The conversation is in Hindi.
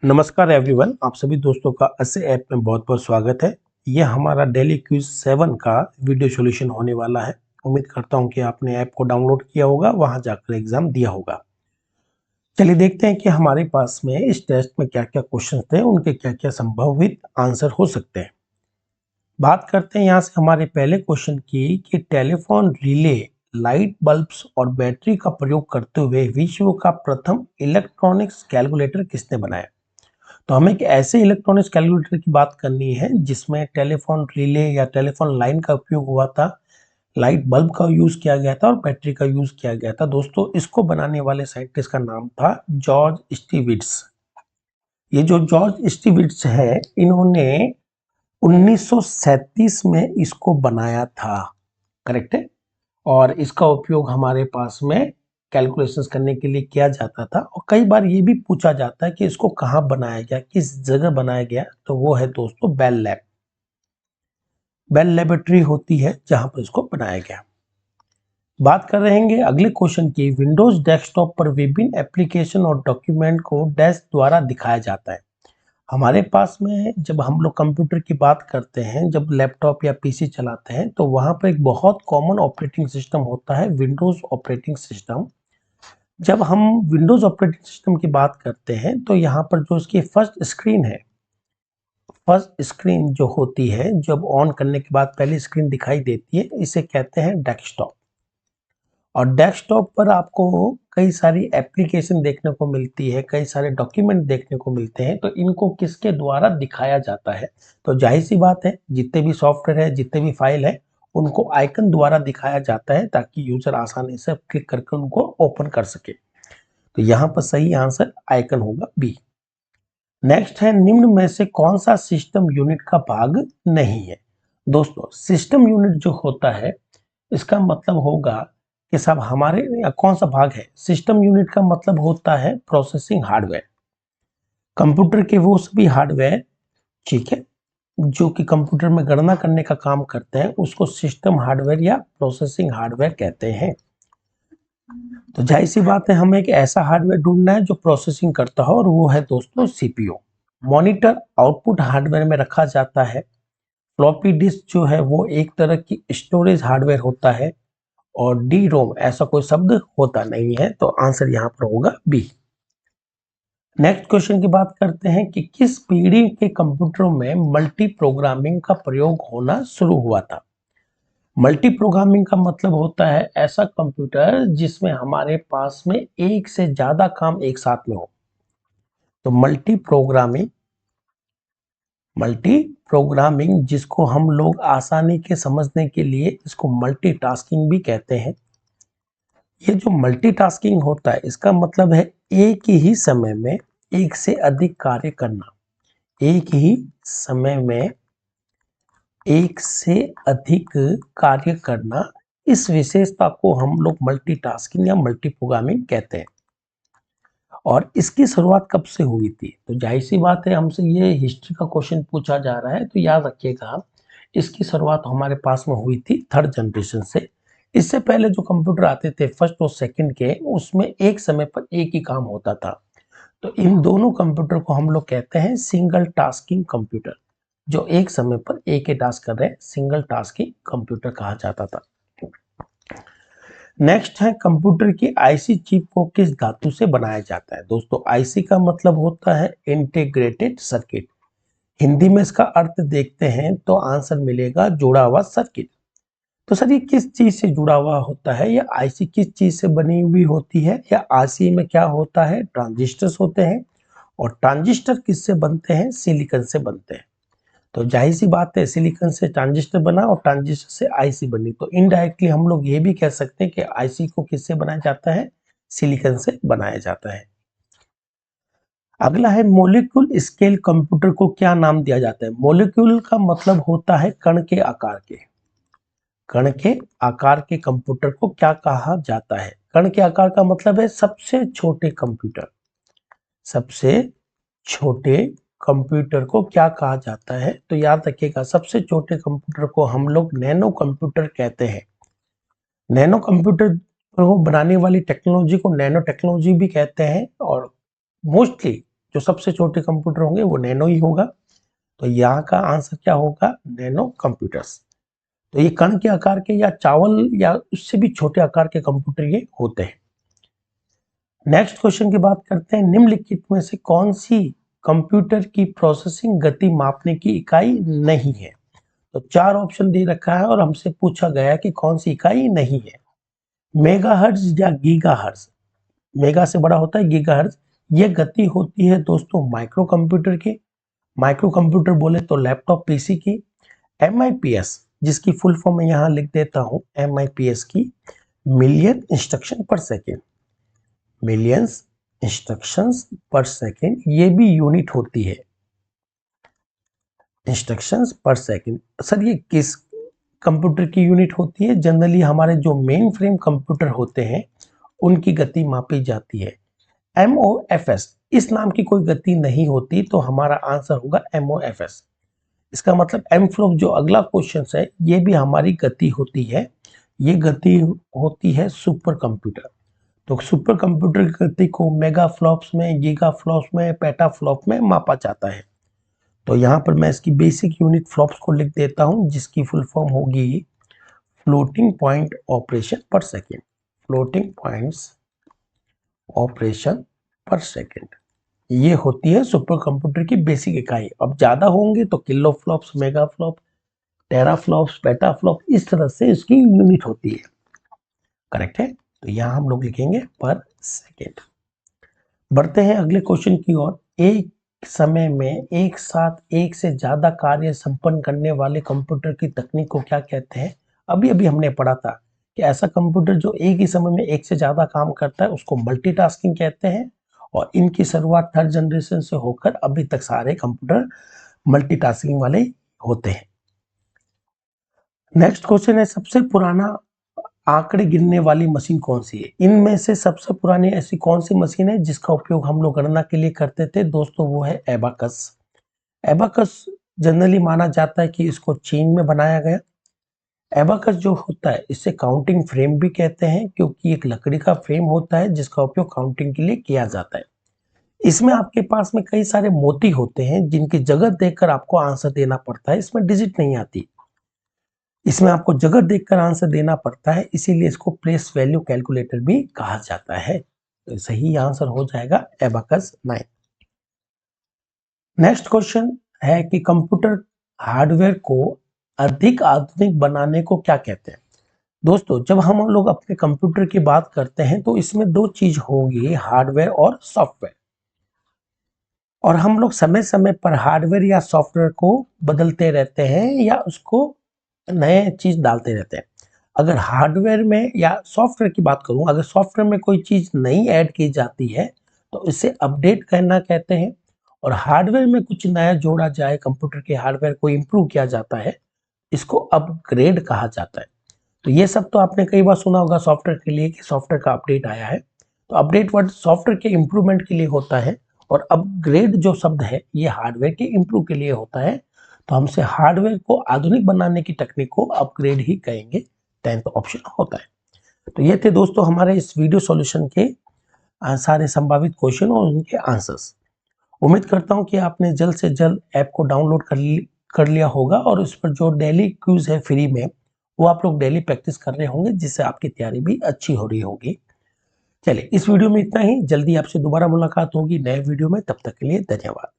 नमस्कार एवरीवन, आप सभी दोस्तों का अस्से ऐप में बहुत बहुत स्वागत है। यह हमारा डेली क्विज 7 का वीडियो सॉल्यूशन होने वाला है। उम्मीद करता हूं कि आपने ऐप को डाउनलोड किया होगा, वहां जाकर एग्जाम दिया होगा। चलिए देखते हैं कि हमारे पास में इस टेस्ट में क्या क्या क्वेश्चन थे, उनके क्या क्या संभावित आंसर हो सकते हैं। बात करते हैं यहाँ से हमारे पहले क्वेश्चन की कि टेलीफोन रिले, लाइट बल्ब्स और बैटरी का प्रयोग करते हुए विश्व का प्रथम इलेक्ट्रॉनिक्स कैलकुलेटर किसने बनाया। तो हमें एक ऐसे इलेक्ट्रॉनिक्स कैलकुलेटर की बात करनी है जिसमें टेलीफोन रिले या टेलीफोन लाइन का उपयोग हुआ था, लाइट बल्ब का यूज किया गया था और बैटरी का यूज किया गया था। दोस्तों, इसको बनाने वाले साइंटिस्ट का नाम था जॉर्ज स्टीविट्स। ये जो जॉर्ज स्टीविट्स है, इन्होंने 1937 में इसको बनाया था। करेक्ट है। और इसका उपयोग हमारे पास में कैलकुलेशंस करने के लिए किया जाता था। और कई बार ये भी पूछा जाता है कि इसको कहाँ बनाया गया, किस जगह बनाया गया। तो वो है दोस्तों बेल लैब। बेल लेबोरेटरी होती है जहां पर इसको बनाया गया। बात कर रहेंगे अगले क्वेश्चन की। विंडोज डेस्कटॉप पर विभिन्न एप्लीकेशन और डॉक्यूमेंट को डैश द्वारा दिखाया जाता है। हमारे पास में जब हम लोग कंप्यूटर की बात करते हैं, जब लैपटॉप या पीसी चलाते हैं, तो वहां पर एक बहुत कॉमन ऑपरेटिंग सिस्टम होता है, विंडोज ऑपरेटिंग सिस्टम। जब हम विंडोज ऑपरेटिंग सिस्टम की बात करते हैं तो यहाँ पर जो इसकी फर्स्ट स्क्रीन है, फर्स्ट स्क्रीन जो होती है, जब ऑन करने के बाद पहली स्क्रीन दिखाई देती है, इसे कहते हैं डेस्कटॉप। और डेस्कटॉप पर आपको कई सारी एप्लीकेशन देखने को मिलती है, कई सारे डॉक्यूमेंट देखने को मिलते हैं। तो इनको किसके द्वारा दिखाया जाता है? तो जाहिर सी बात है, जितने भी सॉफ्टवेयर है, जितने भी फाइल है, उनको आइकन द्वारा दिखाया जाता है ताकि यूजर आसानी से क्लिक करके उनको ओपन कर सके। तो यहाँ पर सही आंसर आइकन होगा बी। नेक्स्ट है, निम्न में से कौन सा सिस्टम यूनिट का भाग नहीं है। दोस्तों, सिस्टम यूनिट जो होता है, इसका मतलब होगा कि साहब हमारे कौन सा भाग है। सिस्टम यूनिट का मतलब होता है प्रोसेसिंग हार्डवेयर। कंप्यूटर के वो सभी हार्डवेयर, ठीक है, जो कि कंप्यूटर में गणना करने का काम करते हैं, उसको सिस्टम हार्डवेयर या प्रोसेसिंग हार्डवेयर कहते हैं। तो जाहिर सी बात है, हमें एक ऐसा हार्डवेयर ढूंढना है जो प्रोसेसिंग करता हो, और वो है दोस्तों सीपीयू। मॉनिटर आउटपुट हार्डवेयर में रखा जाता है। फ्लॉपी डिस्क जो है वो एक तरह की स्टोरेज हार्डवेयर होता है। और डी रोम ऐसा कोई शब्द होता नहीं है। तो आंसर यहाँ पर होगा बी। नेक्स्ट क्वेश्चन की बात करते हैं कि किस पीढ़ी के कंप्यूटरों में मल्टी प्रोग्रामिंग का प्रयोग होना शुरू हुआ था। मल्टी प्रोग्रामिंग का मतलब होता है ऐसा कंप्यूटर जिसमें हमारे पास में एक से ज्यादा काम एक साथ में हो। तो मल्टी प्रोग्रामिंग जिसको हम लोग आसानी के समझने के लिए इसको मल्टीटास्किंग भी कहते हैं। ये जो मल्टीटास्किंग होता है, इसका मतलब है एक ही समय में एक से अधिक कार्य करना। एक ही समय में एक से अधिक कार्य करना, इस विशेषता को हम लोग मल्टीटास्किंग या मल्टी प्रोग्रामिंग कहते हैं। और इसकी शुरुआत कब से हुई थी? तो जाहिर सी बात है, हमसे ये हिस्ट्री का क्वेश्चन पूछा जा रहा है, तो याद रखिएगा इसकी शुरुआत हमारे पास में हुई थी थर्ड जनरेशन से। इससे पहले जो कंप्यूटर आते थे फर्स्ट और सेकंड के, उसमें एक समय पर एक ही काम होता था। तो इन दोनों कंप्यूटर को हम लोग कहते हैं सिंगल टास्किंग कंप्यूटर। जो एक समय पर एक ही टास्क कर रहे हैं, सिंगल टास्किंग कंप्यूटर कहा जाता था। नेक्स्ट है, कंप्यूटर की आईसी चिप को किस धातु से बनाया जाता है। दोस्तों, आईसी का मतलब होता है इंटीग्रेटेड सर्किट। हिंदी में इसका अर्थ देखते हैं तो आंसर मिलेगा जुड़ा हुआ सर्किट। तो सर, ये किस चीज से जुड़ा हुआ होता है, या आईसी किस चीज से बनी हुई होती है, या आईसी में क्या होता है? ट्रांजिस्टर्स होते हैं। और ट्रांजिस्टर किससे बनते हैं? सिलिकॉन से बनते हैं। तो जाहिर सी बात है, सिलिकॉन से ट्रांजिस्टर बना और ट्रांजिस्टर से आईसी बनी। तो इनडायरेक्टली हम लोग ये भी कह सकते हैं कि आईसी को किससे बनाया जाता है? सिलिकॉन से बनाया जाता है। अगला है, मोलिक्यूल स्केल कंप्यूटर को क्या नाम दिया जाता है। मोलिक्यूल का मतलब होता है कण के आकार के। कण के आकार के कंप्यूटर को क्या कहा जाता है? कण के आकार का मतलब है सबसे छोटे कंप्यूटर। सबसे छोटे कंप्यूटर को क्या कहा जाता है? तो याद रखिएगा, सबसे छोटे कंप्यूटर को हम लोग नैनो कंप्यूटर कहते हैं। नैनो कंप्यूटर को बनाने वाली टेक्नोलॉजी को नैनो टेक्नोलॉजी भी कहते हैं। और मोस्टली जो सबसे छोटे कंप्यूटर होंगे वो नैनो ही होगा। तो यहाँ का आंसर क्या होगा, नैनो कंप्यूटर्स। तो ये कण के आकार के या चावल या उससे भी छोटे आकार के कंप्यूटर ये होते हैं। नेक्स्ट क्वेश्चन की बात करते हैं, निम्नलिखित में से कौन सी कंप्यूटर की प्रोसेसिंग गति मापने की इकाई नहीं है। तो 4 ऑप्शन दे रखा है और हमसे पूछा गया कि कौन सी इकाई नहीं है। मेगाहर्ट्ज या गीगाहर्ट्ज, मेगा से बड़ा होता है गीगाहर्ट्ज, ये गति होती है दोस्तों माइक्रो कंप्यूटर की। माइक्रो कंप्यूटर बोले तो लैपटॉप पीसी की। MIPS जिसकी फुल फॉर्म मैं यहाँ लिख देता हूँ, MIPS की मिलियन इंस्ट्रक्शन पर सेकेंड, मिलियंस इंस्ट्रक्शंस पर सेकेंड, ये भी यूनिट होती है, इंस्ट्रक्शंस पर सेकेंड। सर ये किस कंप्यूटर की यूनिट होती है? जनरली हमारे जो मेन फ्रेम कंप्यूटर होते हैं उनकी गति मापी जाती है। MOFS इस नाम की कोई गति नहीं होती, तो हमारा आंसर होगा MOFS। इसका मतलब एम फ्लॉप जो अगला क्वेश्चन है ये भी हमारी गति होती है, ये गति होती है सुपर कंप्यूटर। तो सुपर कंप्यूटर की गति को मेगा फ्लॉप्स में, गीगा फ्लॉप्स में, पेटा फ्लॉप में मापा जाता है। तो यहाँ पर मैं इसकी बेसिक यूनिट फ्लॉप्स को लिख देता हूँ, जिसकी फुल फॉर्म होगी फ्लोटिंग पॉइंट ऑपरेशन पर सेकेंड, फ्लोटिंग पॉइंट्स ऑपरेशन पर सेकेंड, ये होती है सुपर कंप्यूटर की बेसिक इकाई। अब ज्यादा होंगे तो किलो फ्लॉप्स, मेगा फ्लॉप, टेरा फ्लॉप्स, पेटा फ्लॉप, इस तरह से इसकी यूनिट होती है। करेक्ट है, तो यहाँ हम लोग लिखेंगे पर सेकेंड। बढ़ते हैं अगले क्वेश्चन की ओर। एक समय में एक साथ एक से ज्यादा कार्य संपन्न करने वाले कंप्यूटर की तकनीक को क्या कहते हैं? अभी अभी हमने पढ़ा था कि ऐसा कंप्यूटर जो एक ही समय में एक से ज्यादा काम करता है उसको मल्टीटास्किंग कहते हैं, और इनकी शुरुआत थर्ड जनरेशन से होकर अभी तक सारे कंप्यूटर मल्टीटास्किंग वाले होते हैं। नेक्स्ट क्वेश्चन है, सबसे पुराना आंकड़े गिनने वाली मशीन कौन सी है? इनमें से सबसे पुरानी ऐसी कौन सी मशीन है जिसका उपयोग हम लोग गणना के लिए करते थे? दोस्तों वो है एबाकस। एबाकस जनरली माना जाता है कि इसको चीन में बनाया गया। एबाकस जो होता है इसे काउंटिंग फ्रेम भी कहते हैं, क्योंकि एक लकड़ी का फ्रेम होता है जिसका उपयोग काउंटिंग के लिए किया जाता है। इसमें आपके पास में कई सारे मोती होते हैं जिनकी जगह देखकर आपको आंसर देना पड़ता है, इसमें डिजिट नहीं आती, इसमें आपको जगह देखकर आंसर देना पड़ता है, इसीलिए इसको प्लेस वैल्यू कैलकुलेटर भी कहा जाता है। तो सही आंसर हो जाएगा एबाकस 9। नेक्स्ट क्वेश्चन है कि कंप्यूटर हार्डवेयर को अधिक आधुनिक बनाने को क्या कहते हैं? दोस्तों जब हम लोग अपने कंप्यूटर की बात करते हैं तो इसमें 2 चीज होंगी, हार्डवेयर और सॉफ्टवेयर, और हम लोग समय समय पर हार्डवेयर या सॉफ्टवेयर को बदलते रहते हैं या उसको नए चीज डालते रहते हैं। अगर हार्डवेयर में या सॉफ्टवेयर की बात करूं, अगर सॉफ्टवेयर में कोई चीज नई ऐड की जाती है तो इसे अपडेट करना कहते हैं, और हार्डवेयर में कुछ नया जोड़ा जाए, कंप्यूटर के हार्डवेयर को इम्प्रूव किया जाता है, इसको अपग्रेड कहा जाता है। तो ये सब तो आपने कई बार सुना होगा सॉफ्टवेयर के लिए कि सॉफ्टवेयर का अपडेट आया है, तो अपडेट वर्ड सॉफ्टवेयर के इम्प्रूवमेंट के लिए होता है, और अपग्रेड जो शब्द है ये हार्डवेयर के इम्प्रूव के लिए होता है। तो हमसे हार्डवेयर को आधुनिक बनाने की टेक्निक को अपग्रेड ही कहेंगे, 10th ऑप्शन होता है। तो ये थे दोस्तों हमारे इस वीडियो सॉल्यूशन के सारे संभावित क्वेश्चन और उनके आंसर्स। उम्मीद करता हूं कि आपने जल्द से जल्द ऐप को डाउनलोड कर लिया होगा, और उस पर जो डेली क्विज है फ्री में वो आप लोग डेली प्रैक्टिस कर रहे होंगे, जिससे आपकी तैयारी भी अच्छी हो रही होगी। चलिए इस वीडियो में इतना ही, जल्दी आपसे दोबारा मुलाकात होगी नए वीडियो में, तब तक के लिए धन्यवाद।